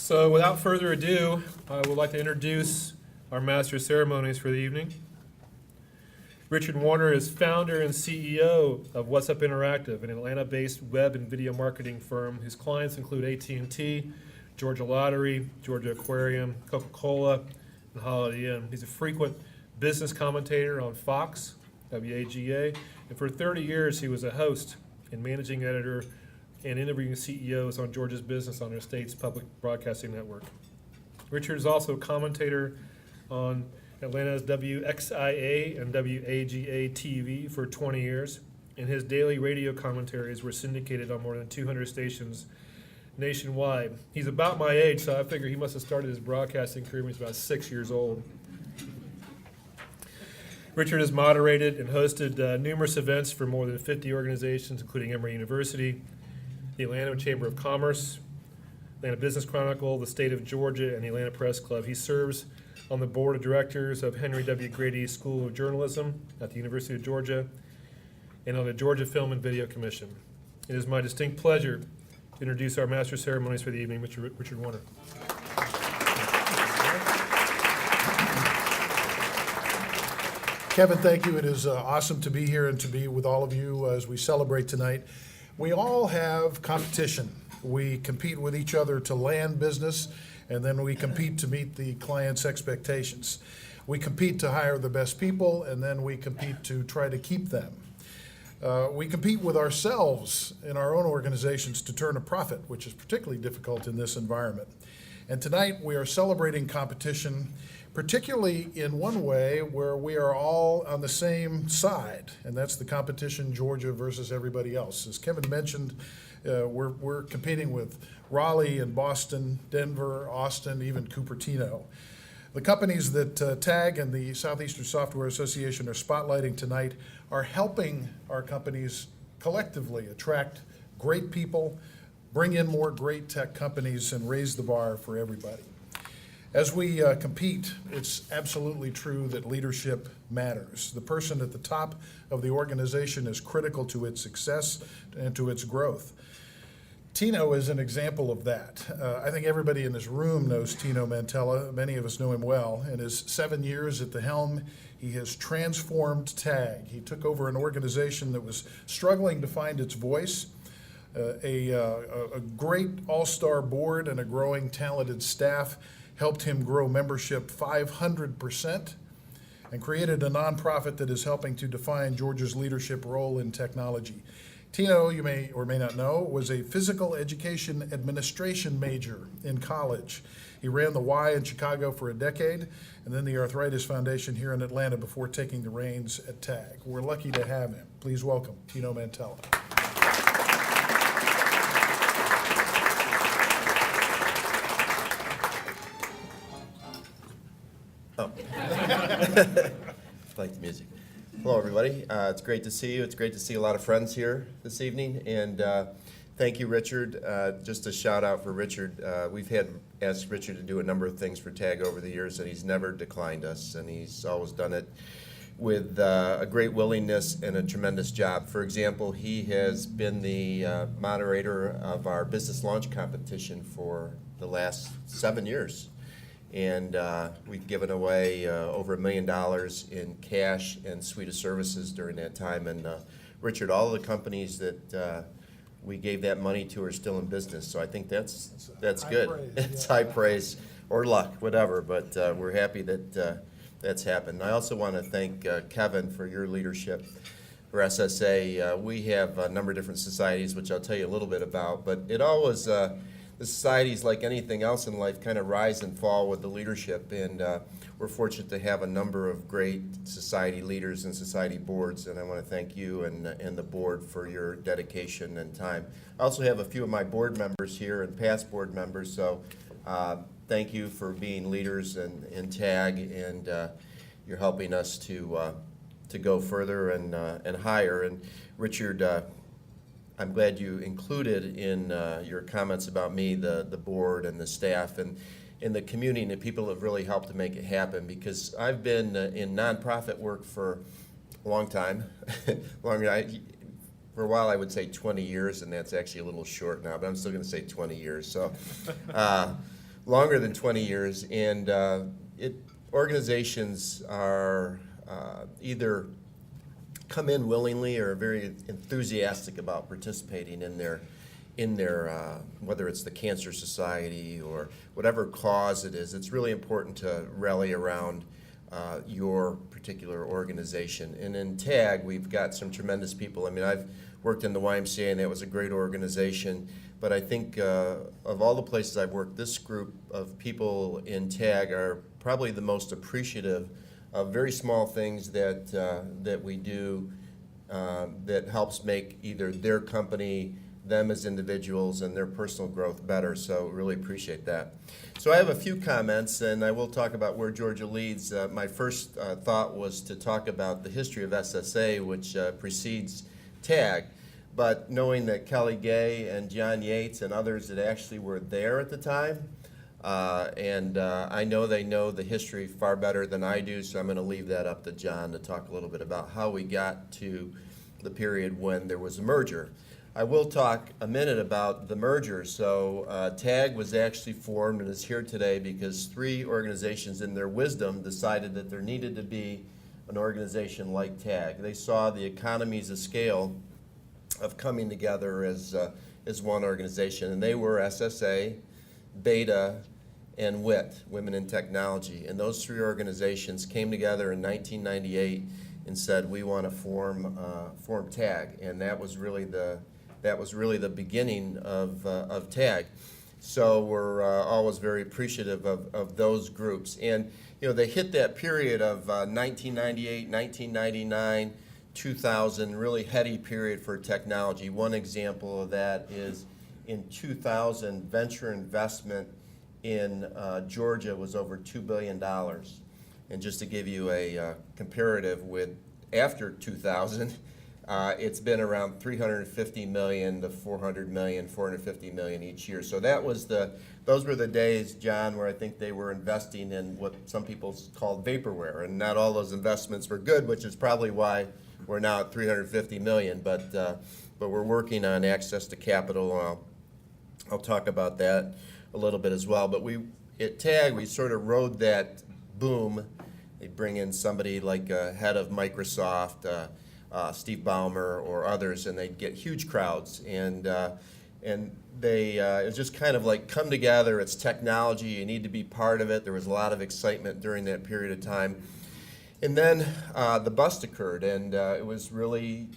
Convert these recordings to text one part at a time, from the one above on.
So without further ado, I would like to introduce our Master of Ceremonies for the evening. Richard Warner is founder and CEO of What's Up Interactive, an Atlanta-based web and video marketing firm whose clients include AT&T, Georgia Lottery, Georgia Aquarium, Coca-Cola, and Holiday Inn. He's a frequent business commentator on Fox, WAGA, and for 30 years he was a host and managing editor and interviewing CEOs on Georgia's business on their state's public broadcasting network. Richard is also a commentator on Atlanta's WXIA and WAGA TV for 20 years, and his daily radio commentaries were syndicated on more than 200 stations nationwide. He's about my age, so I figure he must have started his broadcasting career when he was about 6 years old. Richard has moderated and hosted numerous events for more than 50 organizations, including Emory University, the Atlanta Chamber of Commerce, Atlanta Business Chronicle, the State of Georgia, and the Atlanta Press Club. He serves on the board of directors of Henry W. Grady School of Journalism at the University of Georgia and on the Georgia Film and Video Commission. It is my distinct pleasure to introduce our Master of Ceremonies for the evening, Mr. Richard Warner. Kevin, thank you. It is awesome to be here and to be with all of you as we celebrate tonight. We all have competition. We compete with each other to land business, and then we compete to meet the client's expectations. We compete to hire the best people, and then we compete to try to keep them. We compete with ourselves in our own organizations to turn a profit, which is particularly difficult in this environment. And tonight we are celebrating competition, particularly in one way where we are all on the same side, and that's the competition, Georgia versus everybody else. As Kevin mentioned, we're competing with Raleigh and Boston, Denver, Austin, even Cupertino. The companies that TAG and the Southeastern Software Association are spotlighting tonight are helping our companies collectively attract great people, bring in more great tech companies, and raise the bar for everybody. As we compete, it's absolutely true that leadership matters. The person at the top of the organization is critical to its success and to its growth. Tino is an example of that. I think everybody in this room knows Tino Mantella. Many of us know him well. In his 7 years at the helm, he has transformed TAG. He took over an organization that was struggling to find its voice, a great all-star board and a growing talented staff helped him grow membership 500% and created a nonprofit that is helping to define Georgia's leadership role in technology. Tino, you may or may not know, was a physical education administration major in college. He ran the Y in Chicago for a decade and then the Arthritis Foundation here in Atlanta before taking the reins at TAG. We're lucky to have him. Please welcome Tino Mantella. Like the music. Hello, everybody. It's great to see you. It's great to see a lot of friends here this evening. And thank you, Richard. Just a shout out for Richard. We've asked Richard to do a number of things for TAG over the years, and he's never declined us. And he's always done it with a great willingness and a tremendous job. For example, he has been the moderator of our business launch competition for the last 7 years. And we've given away over $1 million in cash and suite of services during that time. And Richard, all of the companies that we gave that money to are still in business. So I think that's good. Praise, it's yeah. high praise or luck, whatever. But we're happy that that's happened. I also want to thank Kevin for your leadership for SSA. We have a number of different societies, which I'll tell you a little bit about. But it always the societies, like anything else in life, kind of rise and fall with the leadership, and we're fortunate to have a number of great society leaders and society boards, and I want to thank you and the board for your dedication and time. I also have a few of my board members here and past board members, so thank you for being leaders in TAG, and you're helping us to go further and higher. And Richard, I'm glad you included in your comments about me, the board and the staff and in the community, and the people that have really helped to make it happen, because I've been in nonprofit work for a long time. For a while I would say 20 years, and that's actually a little short now, but I'm still going to say 20 years. So longer than 20 years, and organizations are either come in willingly or are very enthusiastic about participating in their whether it's the Cancer Society or whatever cause it is. It's really important to rally around your particular organization. And in TAG, we've got some tremendous people. I mean, I've worked in the YMCA, and that was a great organization. But I think of all the places I've worked, this group of people in TAG are probably the most appreciative of very small things that we do that helps make either their company, them as individuals, and their personal growth better. So really appreciate that. So I have a few comments, and I will talk about where Georgia leads. My first thought was to talk about the history of SSA, which precedes TAG. But knowing that Kelly Gay and John Yates and others that actually were there at the time, and I know they know the history far better than I do, so I'm going to leave that up to John to talk a little bit about how we got to the period when there was a merger. I will talk a minute about the merger. So TAG was actually formed and is here today because three organizations in their wisdom decided that there needed to be an organization like TAG. They saw the economies of scale of coming together as one organization, and they were SSA, Beta, and WIT, Women in Technology. And those three organizations came together in 1998 and said, we want to form TAG, and that was really the beginning of TAG. So we're always very appreciative of those groups. And they hit that period of 1998, 1999, 2000, really heady period for technology. One example of that is in 2000, venture investment in Georgia was over $2 billion. And just to give you a comparative with after 2000, it's been around $350 million to $400 million, $450 million each year. So those were the days, John, where I think they were investing in what some people called vaporware, and not all those investments were good, which is probably why we're now at $350 million. But we're working on access to capital, and I'll talk about that a little bit as well. But at TAG, we sort of rode that boom. They bring in somebody like head of Microsoft, Steve Ballmer or others, and they'd get huge crowds. And they it was just kind of like come together. It's technology. You need to be part of it. There was a lot of excitement during that period of time. And then the bust occurred, and it was really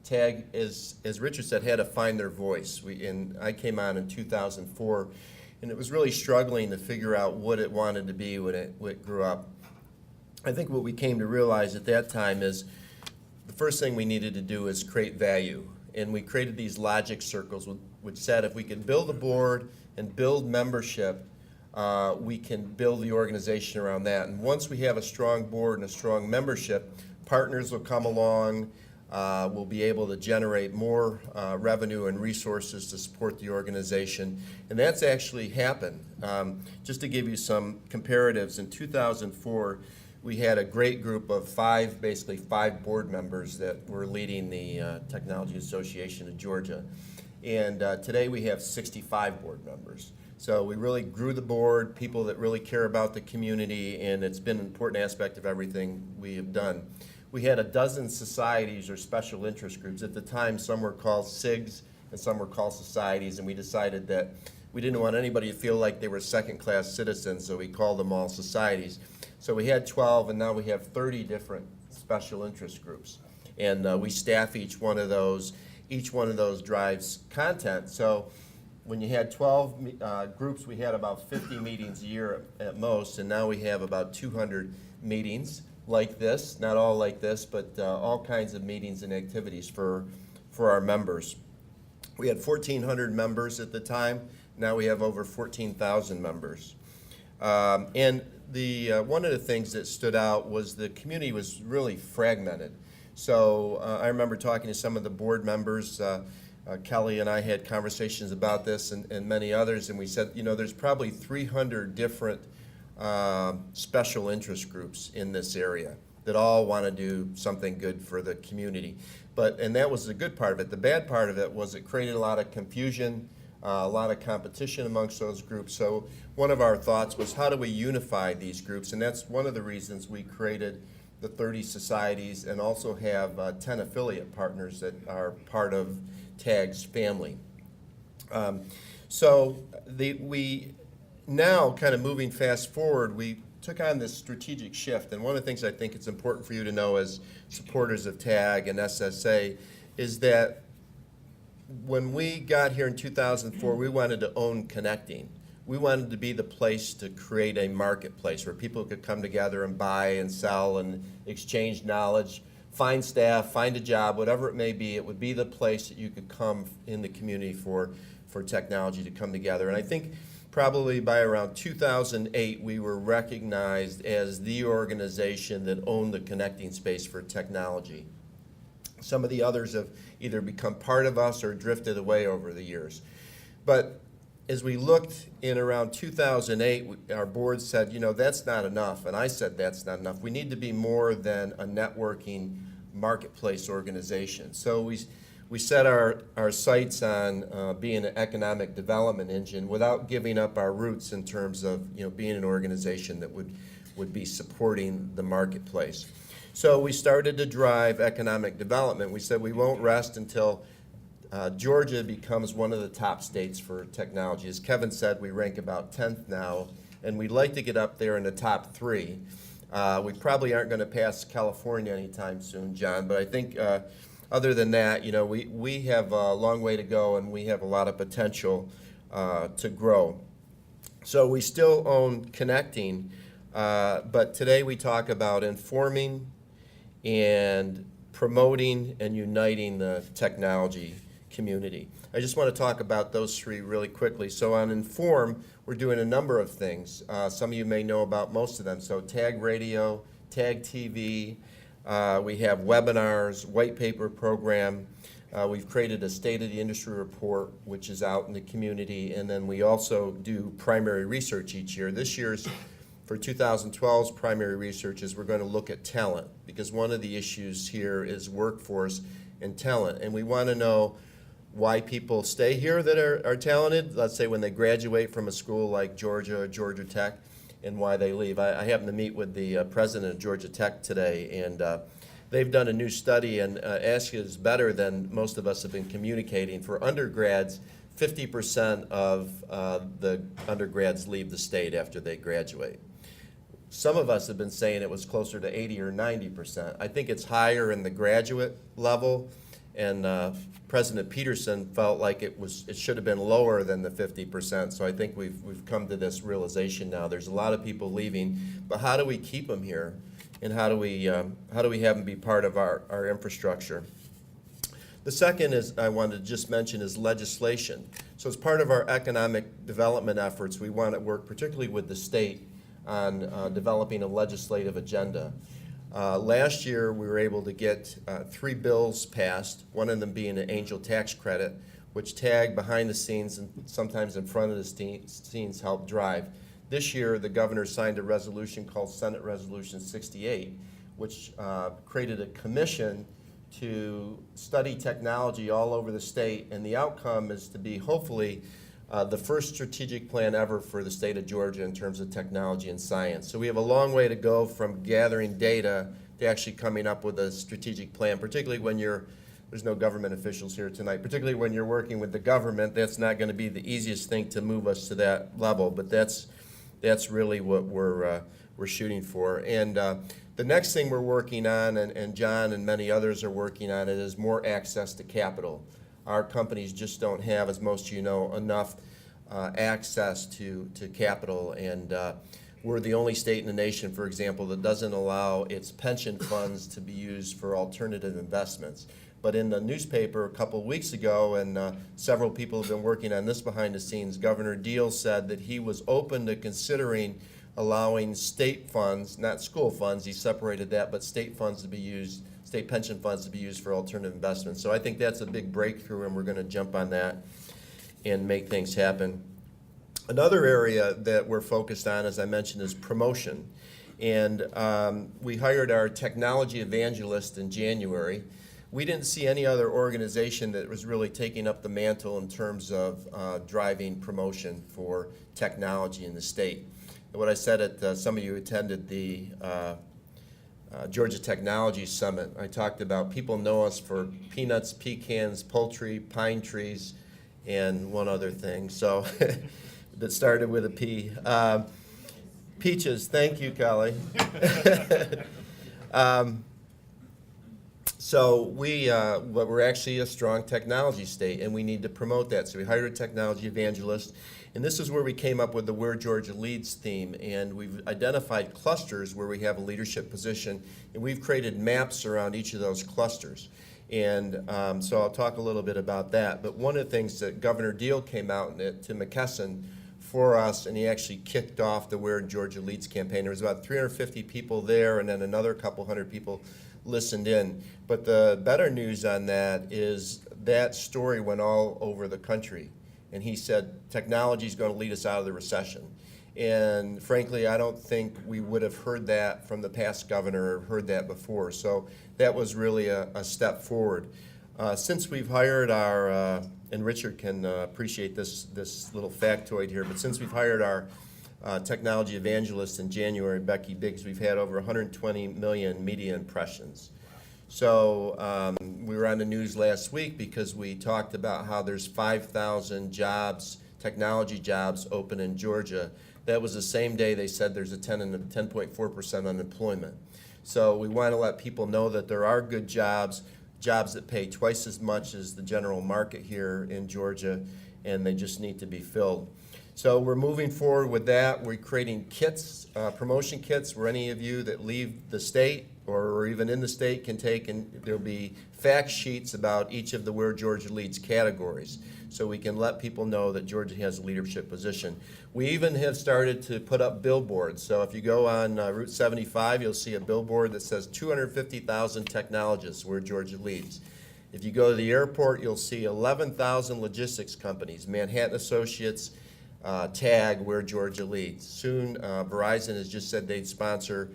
TAG, as Richard said, had to find their voice. I came on in 2004, and it was really struggling to figure out what it wanted to be when it grew up. I think what we came to realize at that time is the first thing we needed to do is create value. And we created these logic circles which said if we could build a board and build membership, we can build the organization around that. And once we have a strong board and a strong membership, partners will come along, we'll be able to generate more revenue and resources to support the organization. And that's actually happened. Just to give you some comparatives, in 2004, we had a great group of basically five board members that were leading the Technology Association of Georgia. And today we have 65 board members. So we really grew the board, people that really care about the community, and it's been an important aspect of everything we have done. We had a dozen societies or special interest groups. At the time, some were called SIGs and some were called societies, and we decided that we didn't want anybody to feel like they were second-class citizens, so we called them all societies. So we had 12, and now we have 30 different special interest groups. And we staff each one of those. Each one of those drives content. So when you had 12 groups, we had about 50 meetings a year at most, and now we have about 200 meetings like this, not all like this, but all kinds of meetings and activities for our members. We had 1,400 members at the time. Now we have over 14,000 members. And one of the things that stood out was the community was really fragmented. So I remember talking to some of the board members. Kelly and I had conversations about this and many others, and we said, there's probably 300 different special interest groups in this area that all want to do something good for the community. And that was the good part of it. The bad part of it was it created a lot of confusion. a lot of competition amongst those groups. So one of our thoughts was, how do we unify these groups? And that's one of the reasons we created the 30 societies and also have 10 affiliate partners that are part of TAG's family. We now, kind of moving fast forward, we took on this strategic shift. And one of the things I think it's important for you to know as supporters of TAG and SSA is that when we got here in 2004, we wanted to own connecting. We wanted to be the place to create a marketplace where people could come together and buy and sell and exchange knowledge, find staff, find a job, whatever it may be. It would be the place that you could come in the community for technology to come together. And I think probably by around 2008, we were recognized as the organization that owned the connecting space for technology. Some of the others have either become part of us or drifted away over the years. But as we looked in around 2008, our board said, you know, that's not enough. And I said, that's not enough. We need to be more than a networking marketplace organization. So we set our sights on being an economic development engine without giving up our roots in terms of, you know, being an organization that would be supporting the marketplace. So we started to drive economic development. We said we won't rest until Georgia becomes one of the top states for technology. As Kevin said, we rank about 10th now, and we'd like to get up there in the top 3. We probably aren't going to pass California anytime soon, John, but I think other than that, you know, we have a long way to go, and we have a lot of potential to grow. So we still own connecting, but today we talk about informing and promoting and uniting the technology community. I just want to talk about those 3 really quickly. So on Inform, we're doing a number of things. Some of you may know about most of them. So TAG Radio, TAG TV, we have webinars, white paper program. We've created a State of the Industry report, which is out in the community, and then we also do primary research each year. This year's, for 2012's primary research, is we're going to look at talent, because one of the issues here is workforce and talent, and we want to know why people stay here that are talented, let's say when they graduate from a school like Georgia or Georgia Tech, and why they leave. I happened to meet with the president of Georgia Tech today, and they've done a new study, and ASCII is better than most of us have been communicating. For undergrads, 50% of the undergrads leave the state after they graduate. Some of us have been saying it was closer to 80 or 90%. I think it's higher in the graduate level, and President Peterson felt like it should have been lower than the 50%. So I think we've come to this realization now. There's a lot of people leaving, but how do we keep them here, and how do we have them be part of our infrastructure? The second is I wanted to just mention is legislation. So as part of our economic development efforts, we want to work particularly with the state on developing a legislative agenda. Last year, we were able to get 3 bills passed, one of them being an angel tax credit, which TAG behind the scenes and sometimes in front of the scenes helped drive. This year, the governor signed a resolution called Senate Resolution 68, which created a commission to study technology all over the state, and the outcome is to be hopefully the first strategic plan ever for the state of Georgia in terms of technology and science. So we have a long way to go from gathering data to actually coming up with a strategic plan, particularly when there's no government officials here tonight, particularly when you're working with the government. That's not going to be the easiest thing to move us to that level, but that's really what we're shooting for. And the next thing we're working on, and John and many others are working on it, is more access to capital. Our companies just don't have, as most of you know, enough access to capital, and we're the only state in the nation, for example, that doesn't allow its pension funds to be used for alternative investments. But in the newspaper a couple of weeks ago, and several people have been working on this behind the scenes, Governor Deal said that he was open to considering allowing state funds, not school funds, he separated that, but state funds to be used, state pension funds to be used for alternative investments. So I think that's a big breakthrough, and we're going to jump on that and make things happen. Another area that we're focused on, as I mentioned, is promotion. And we hired our technology evangelist in January. we didn't see any other organization that was really taking up the mantle in terms of driving promotion for technology in the state. And what I said at, some of you attended the Georgia Technology Summit. I talked about people know us for peanuts, pecans, poultry, pine trees, and one other thing. So that started with a P. Peaches, thank you, Kelly. So we're actually a strong technology state, and we need to promote that. So we hired a technology evangelist, and this is where we came up with the Where Georgia Leads theme, and we've identified clusters where we have a leadership position, and we've created maps around each of those clusters. And so I'll talk a little bit about that. But one of the things that Governor Deal came out to McKesson for us, and he actually kicked off the Where Georgia Leads campaign. There was about 350 people there, and then another couple hundred people listened in. But the better news on that is that story went all over the country. And he said, technology is going to lead us out of the recession. And frankly, I don't think we would have heard that from the past governor or heard that before. So that was really a step forward. Since we've hired our, and Richard can appreciate this little factoid here, but since we've hired our technology evangelist in January, Becky Biggs, we've had over 120 million media impressions. So we were on the news last week because we talked about how there's 5,000 jobs, technology jobs open in Georgia. That was the same day they said there's a 10.4% unemployment. So we want to let people know that there are good jobs, jobs that pay twice as much as the general market here in Georgia, and they just need to be filled. So we're moving forward with that. We're creating kits, promotion kits, where any of you that leave the state or even in the state can take, and there'll be fact sheets about each of the Where Georgia Leads categories, so we can let people know that Georgia has a leadership position. We even have started to put up billboards. So if you go on Route 75, you'll see a billboard that says 250,000 technologists, Where Georgia Leads. If you go to the airport, you'll see 11,000 logistics companies, Manhattan Associates, TAG, Where Georgia Leads. Soon, Verizon has just said they'd sponsor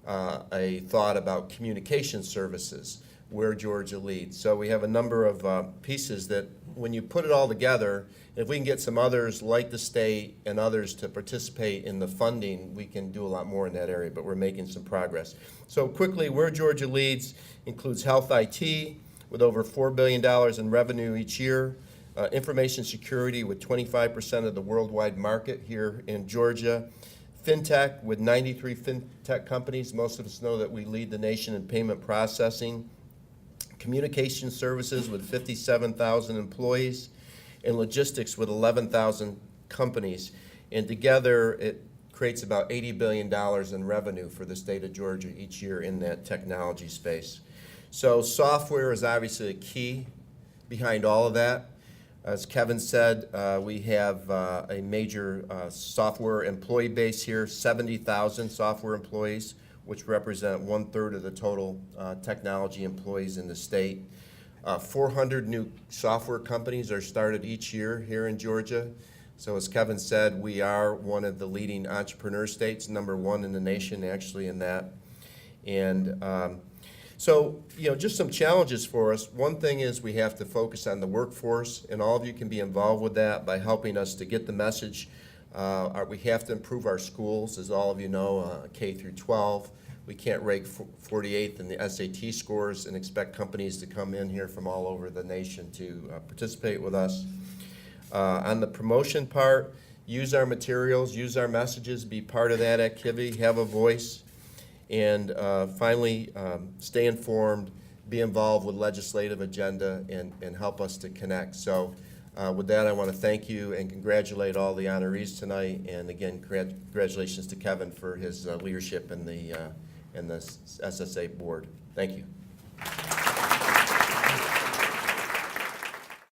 a thought about communication services, Where Georgia Leads. So we have a number of pieces that, when you put it all together, if we can get some others like the state and others to participate in the funding, we can do a lot more in that area, but we're making some progress. So quickly, Where Georgia Leads includes health IT with over $4 billion in revenue each year, information security with 25% of the worldwide market here in Georgia, fintech with 93 fintech companies. Most of us know that we lead the nation in payment processing, communication services with 57,000 employees, and logistics with 11,000 companies. And together, it creates about $80 billion in revenue for the state of Georgia each year in that technology space. So software is obviously a key behind all of that. As Kevin said, we have a major software employee base here, 70,000 software employees, which represent 1/3 of the total technology employees in the state. 400 new software companies are started each year here in Georgia. So as Kevin said, we are one of the leading entrepreneur states, #1 in the nation actually in that. And so, just some challenges for us. One thing is we have to focus on the workforce, and all of you can be involved with that by helping us to get the message. We have to improve our schools, as all of you know, K through 12. We can't rank 48th in the SAT scores and expect companies to come in here from all over the nation to participate with us. On the promotion part, use our materials, use our messages, be part of that activity, have a voice. And finally, stay informed, be involved with legislative agenda, and help us to connect. So with that, I want to thank you and congratulate all the honorees tonight. And again, congratulations to Kevin for his leadership in the SSA board. Thank you.